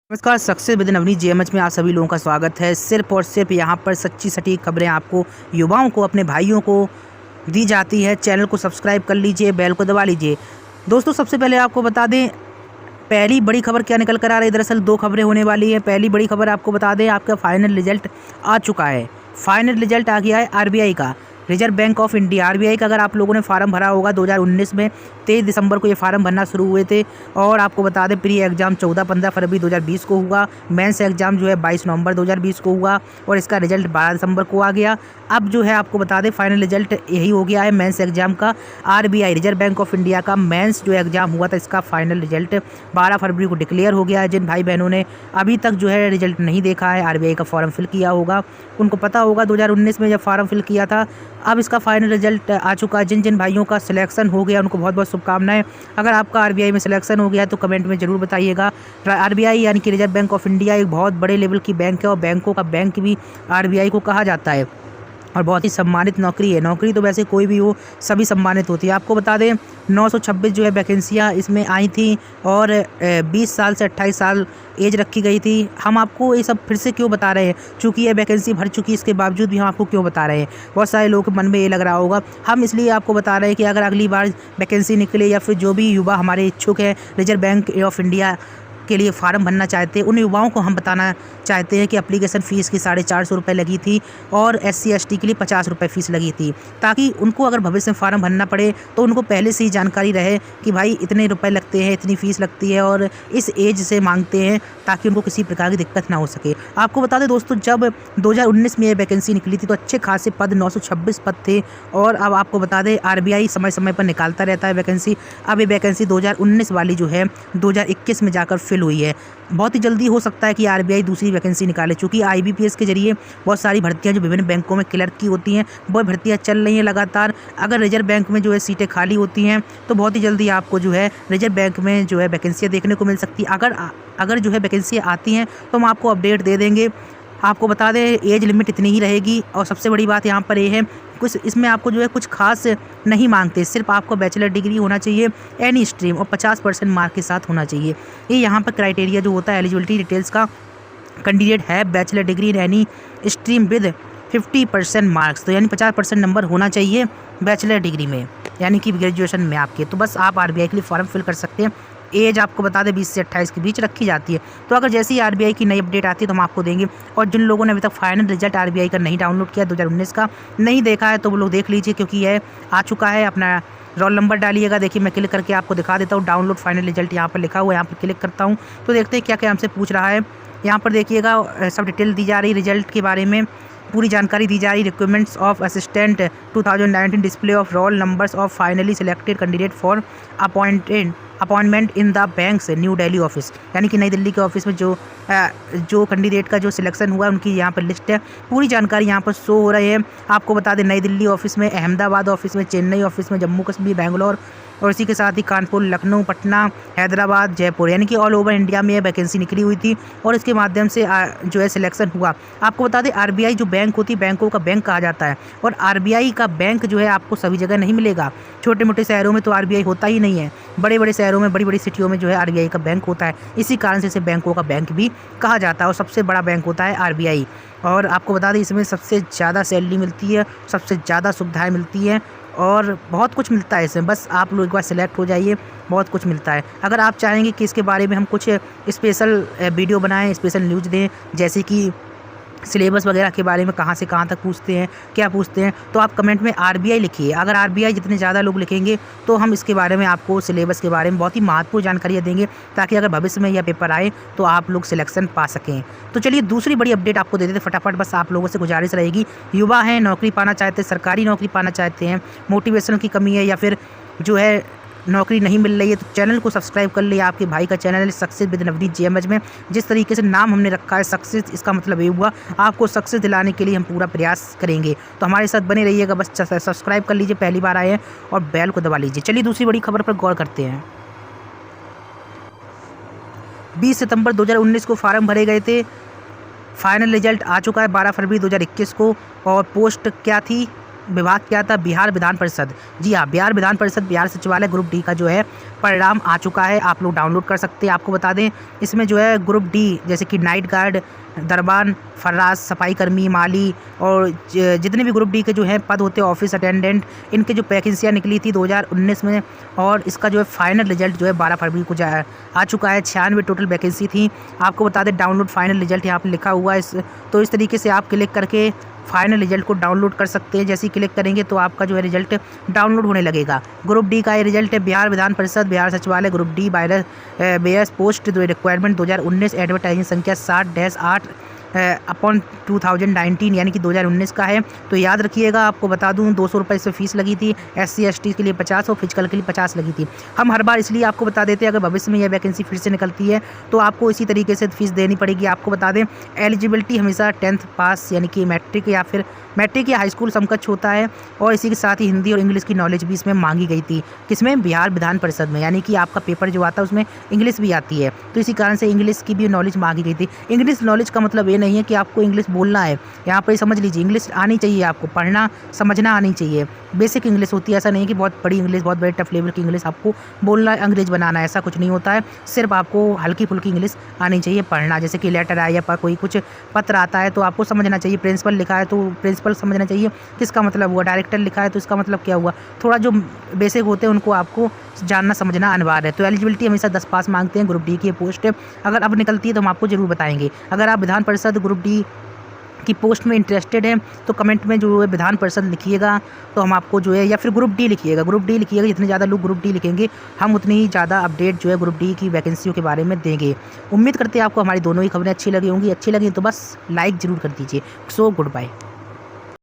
नमस्कार, success with Navneet जेएमएच में आप सभी लोगों का स्वागत है। सिर्फ और सिर्फ यहाँ पर सच्ची सटीक खबरें आपको, युवाओं को, अपने भाइयों को दी जाती है। चैनल को सब्सक्राइब कर लीजिए, बेल को दबा लीजिए। दोस्तों, सबसे पहले आपको बता दें पहली बड़ी खबर क्या निकल कर आ रही है। दरअसल दो खबरें होने वाली है। पहली बड़ी खबर आपको बता दें, आपका फाइनल रिजल्ट आ चुका है। फाइनल रिजल्ट आ गया है आरबीआई का, reserve bank of India. RBI का अगर आप लोगों ने फार्म भरा होगा 2019 में 23 दिसंबर को ये फार्म भरना शुरू हुए थे। और आपको बता दें प्री एग्ज़ाम 14-15 फरवरी 2020 को हुआ। मेंस एग्ज़ाम जो है 22 नवंबर 2020 को हुआ और इसका रिजल्ट 12 दिसंबर को आ गया। अब जो है आपको बता दें फाइनल रिजल्ट यही हो गया है मेंस एग्ज़ाम का। RBI reserve bank of India का मेंस जो एग्ज़ाम हुआ था, इसका फाइनल रिजल्ट 12 फरवरी को डिक्लेयर हो गया है। जिन भाई बहनों ने अभी तक जो है रिजल्ट नहीं देखा है, आरबीआई का फॉर्म फिल किया होगा, उनको पता होगा 2019 में जब फॉर्म फिल किया था। अब इसका फाइनल रिजल्ट आ चुका है। जिन जिन भाइयों का सिलेक्शन हो गया उनको बहुत बहुत शुभकामनाएं। अगर आपका आरबीआई में सिलेक्शन हो गया है तो कमेंट में ज़रूर बताइएगा। आरबीआई यानी कि रिजर्व बैंक ऑफ इंडिया एक बहुत बड़े लेवल की बैंक है और बैंकों का बैंक भी आरबीआई को कहा जाता है और बहुत ही सम्मानित नौकरी है। नौकरी तो वैसे कोई भी हो, सभी सम्मानित होती है। आपको बता दें 926 जो है वैकेंसियाँ इसमें आई थी और 20 साल से 28 साल एज रखी गई थी। हम आपको ये सब फिर से क्यों बता रहे हैं, चूँकि ये वैकेंसी भर चुकी है, इसके बावजूद भी हम आपको क्यों बता रहे हैं। बहुत सारे लोगों के मन में ये लग रहा होगा। हम इसलिए आपको बता रहे हैं कि अगर अगली बार वैकेंसी निकले या फिर जो भी युवा हमारे इच्छुक हैं रिजर्व बैंक ऑफ इंडिया के लिए फार्म भरना चाहते हैं, उन युवाओं को हम बताना चाहते हैं कि एप्लीकेशन फ़ीस की 450 रुपये लगी थी और SC ST के लिए 50 रुपये फ़ीस लगी थी, ताकि उनको अगर भविष्य में फार्म भरना पड़े तो उनको पहले से ही जानकारी रहे कि भाई इतने रुपए लगते हैं, इतनी फ़ीस लगती है और इस एज से मांगते हैं, ताकि उनको किसी प्रकार की दिक्कत ना हो सके। आपको बता दें दोस्तों, जब 2019 में ये वैकेंसी निकली थी तो अच्छे खासे पद 926 पद थे और अब आपको बता दें आरबीआई समय समय पर निकालता रहता है वैकेंसी। अब ये वैकेंसी 2019 वाली जो है 2021 में जाकर फिल हुई है। बहुत ही जल्दी हो सकता है कि आरबीआई दूसरी वैकेंसी निकाले, चूँकि आईबीपीएस के जरिए बहुत सारी भर्तियां जो विभिन्न बैंकों में क्लर्क की होती हैं वो भर्तियां चल रही हैं लगातार। अगर रिजर्व बैंक में जो है सीटें खाली होती हैं तो बहुत ही जल्दी आपको जो है रिजर्व बैंक में जो है वैकेंसियाँ देखने को मिल सकती है। अगर जो है वैकेंसियाँ आती हैं तो हम आपको अपडेट दे देंगे। आपको बता दें एज लिमिट इतनी ही रहेगी और सबसे बड़ी बात यहाँ पर ये है कुछ इसमें आपको जो है कुछ खास नहीं मांगते। सिर्फ आपको बैचलर डिग्री होना चाहिए एनी स्ट्रीम और 50% मार्क के साथ होना चाहिए। ये यहाँ पर क्राइटेरिया जो होता है एलिजिबिलिटी डिटेल्स का। कैंडिडेट है bachelor degree in any stream with 50% marks, तो यानी 50% नंबर होना चाहिए बैचलर डिग्री में, यानी कि ग्रेजुएशन में आपके। तो बस आप आरबीआई के लिए फॉर्म फिल कर सकते हैं। एज आपको बता दें 20 से 28 के बीच रखी जाती है। तो अगर जैसे ही आरबीआई की नई अपडेट आती है तो हम आपको देंगे। और जिन लोगों ने अभी तक फाइनल रिजल्ट आरबीआई का नहीं डाउनलोड किया 2019 का नहीं देखा है तो वो लोग देख लीजिए, क्योंकि यह आ चुका है। अपना रोल नंबर डालिएगा। देखिए मैं क्लिक करके आपको दिखा देता हूँ। डाउनलोड फाइनल रिजल्ट यहाँ पर लिखा हुआ है, यहाँ पर क्लिक करता हूँ तो देखते हैं क्या क्या हमसे पूछ रहा है। यहाँ पर देखिएगा सब डिटेल दी जा रही रिजल्ट के बारे में, पूरी जानकारी दी जा रही। Requirements of assistant 2019 display of roll numbers of finally selected candidate for appointment in the bank से न्यू दिल्ली ऑफिस, यानी कि नई दिल्ली के ऑफिस में जो कैंडिडेट का जो सिलेक्शन हुआ है उनकी यहाँ पर लिस्ट है। पूरी जानकारी यहाँ पर शो हो रही है। आपको बता दें नई दिल्ली ऑफिस में, अहमदाबाद ऑफिस में, चेन्नई ऑफिस में, जम्मू कश्मीर, बेंगलोर और इसी के साथ ही कानपुर, लखनऊ, पटना, हैदराबाद, जयपुर, यानी कि ऑल ओवर इंडिया में यह वैकेंसी निकली हुई थी और इसके माध्यम से जो है सिलेक्शन हुआ। आपको बता दें आरबीआई जो बैंक होती है बैंकों का बैंक कहा जाता है और आरबीआई का बैंक जो है आपको सभी जगह नहीं मिलेगा। छोटे मोटे शहरों में तो आरबीआई होता ही नहीं है, बड़े बड़े शहरों में, बड़ी बड़ी सिटियों में जो है आरबीआई का बैंक होता है। इसी कारण से इसे बैंकों का बैंक भी कहा जाता है और सबसे बड़ा बैंक होता है आरबीआई। और आपको बता दें इसमें सबसे ज़्यादा सैलरी मिलती है, सबसे ज़्यादा सुविधाएं मिलती हैं और बहुत कुछ मिलता है इसमें। बस आप लोग एक बार सिलेक्ट हो जाइए, बहुत कुछ मिलता है। अगर आप चाहेंगे कि इसके बारे में हम कुछ स्पेशल वीडियो बनाएं, स्पेशल न्यूज़ दें, जैसे कि सिलेबस वगैरह के बारे में कहाँ से कहाँ तक पूछते हैं, क्या पूछते हैं, तो आप कमेंट में आरबीआई लिखिए। अगर आरबीआई जितने ज़्यादा लोग लिखेंगे तो हम इसके बारे में आपको सिलेबस के बारे में बहुत ही महत्वपूर्ण जानकारियाँ देंगे, ताकि अगर भविष्य में यह पेपर आए तो आप लोग सिलेक्शन पा सकें। तो चलिए दूसरी बड़ी अपडेट आपको दे देते फटाफट। बस आप लोगों से गुजारिश रहेगी, युवा हैं, नौकरी पाना चाहते हैं, सरकारी नौकरी पाना चाहते हैं, मोटिवेशन की कमी है या फिर जो है नौकरी नहीं मिल रही है, तो चैनल को सब्सक्राइब कर लिए। आपके भाई का चैनल है सक्सेस विद नवनीत जेएमएच में। जिस तरीके से नाम हमने रखा है सक्सेस, इसका मतलब ये हुआ आपको सक्सेस दिलाने के लिए हम पूरा प्रयास करेंगे। तो हमारे साथ बने रहिएगा, बस सब्सक्राइब कर लीजिए पहली बार आए हैं और बेल को दबा लीजिए। चलिए दूसरी बड़ी खबर पर गौर करते हैं। 20 सितंबर 2019 को फार्म भरे गए थे। फाइनल रिजल्ट आ चुका है 12 फरवरी 2021 को। और पोस्ट क्या थी, विभाग क्या था, बिहार विधान परिषद। जी हाँ, बिहार विधान परिषद, बिहार सचिवालय ग्रुप डी का जो है परिणाम आ चुका है, आप लोग डाउनलोड कर सकते हैं। आपको बता दें इसमें जो है ग्रुप डी जैसे कि नाइट गार्ड, दरबान, फर्राज, सफाई कर्मी, माली और जितने भी ग्रुप डी के जो हैं पद होते हैं, ऑफिस अटेंडेंट, इनके जो वैकेंसियाँ निकली थी 2019 में, और इसका जो है फाइनल रिजल्ट जो है 12 फरवरी को आ चुका है। 96 टोटल वैकेंसी थी। आपको बता दें डाउनलोड फाइनल रिजल्ट यहाँ पर लिखा हुआ है। तो इस तरीके से आप क्लिक करके फाइनल रिजल्ट को डाउनलोड कर सकते हैं। जैसे ही क्लिक करेंगे तो आपका जो है रिजल्ट डाउनलोड होने लगेगा। ग्रुप डी का ये रिजल्ट है। बिहार विधान Parishad, Bihar Sachivalaya, group D bearers post requirement 2019, advertising संख्या 60-8 अपॉन 2019 यानी कि 2019 का है। तो याद रखिएगा, आपको बता दूं 200 रुपये इसमें फ़ीस लगी थी। SC ST के लिए 50 और फिजिकल के लिए 50 लगी थी। हम हर बार इसलिए आपको बता देते हैं, अगर भविष्य में यह वैकेंसी फिर से निकलती है तो आपको इसी तरीके से फ़ीस देनी पड़ेगी। आपको बता दें एलिजिबिलिटी हमेशा 10th पास यानी कि मैट्रिक या फिर मैट्रिक या हाई स्कूल समकक्ष होता है, और इसी के साथ ही हिंदी और इंग्लिश की नॉलेज भी इसमें मांगी गई थी। किसमें? बिहार विधान परिषद में, यानी कि आपका पेपर जो आता है उसमें इंग्लिश भी आती है, तो इसी कारण से इंग्लिश की भी नॉलेज मांगी गई थी। इंग्लिश नॉलेज का मतलब ये नहीं है कि आपको इंग्लिश बोलना है, यहाँ पर समझ लीजिए इंग्लिश आनी चाहिए, आपको पढ़ना समझना आनी चाहिए। बेसिक इंग्लिश होती है, ऐसा नहीं कि बहुत बड़ी इंग्लिश, बहुत बड़े टफ लेवल की इंग्लिश आपको बोलना है, अंग्रेज बनाना है, ऐसा कुछ नहीं होता है। सिर्फ आपको हल्की फुल्की इंग्लिश आनी चाहिए पढ़ना। जैसे कि लेटर आया या कोई कुछ पत्र आता है तो आपको समझना चाहिए। प्रिंसिपल लिखा है तो प्रिंसिपल समझना चाहिए किसका मतलब हुआ, डायरेक्टर लिखा है तो इसका मतलब क्या हुआ। थोड़ा जो बेसिक होते हैं उनको आपको जानना समझना अनिवार्य है। तो एलिजिबिलिटी हमेशा 10 पास मांगते हैं। ग्रुप डी की पोस्ट अगर अब निकलती है तो हम आपको ज़रूर बताएंगे। अगर आप विधान परिषद ग्रुप डी की पोस्ट में इंटरेस्टेड है तो कमेंट में जो है विधान परिषद लिखिएगा, तो हम आपको जो है, या फिर ग्रुप डी लिखिएगा। ग्रुप डी लिखिएगा, जितने ज़्यादा लोग ग्रुप डी लिखेंगे हम उतनी ही ज़्यादा अपडेट जो है ग्रुप डी की वैकेंसियों के बारे में देंगे। उम्मीद करते हैं आपको हमारी दोनों ही खबरें अच्छी लगी होंगी। अच्छी लगी तो बस लाइक ज़रूर कर दीजिए। So good bye.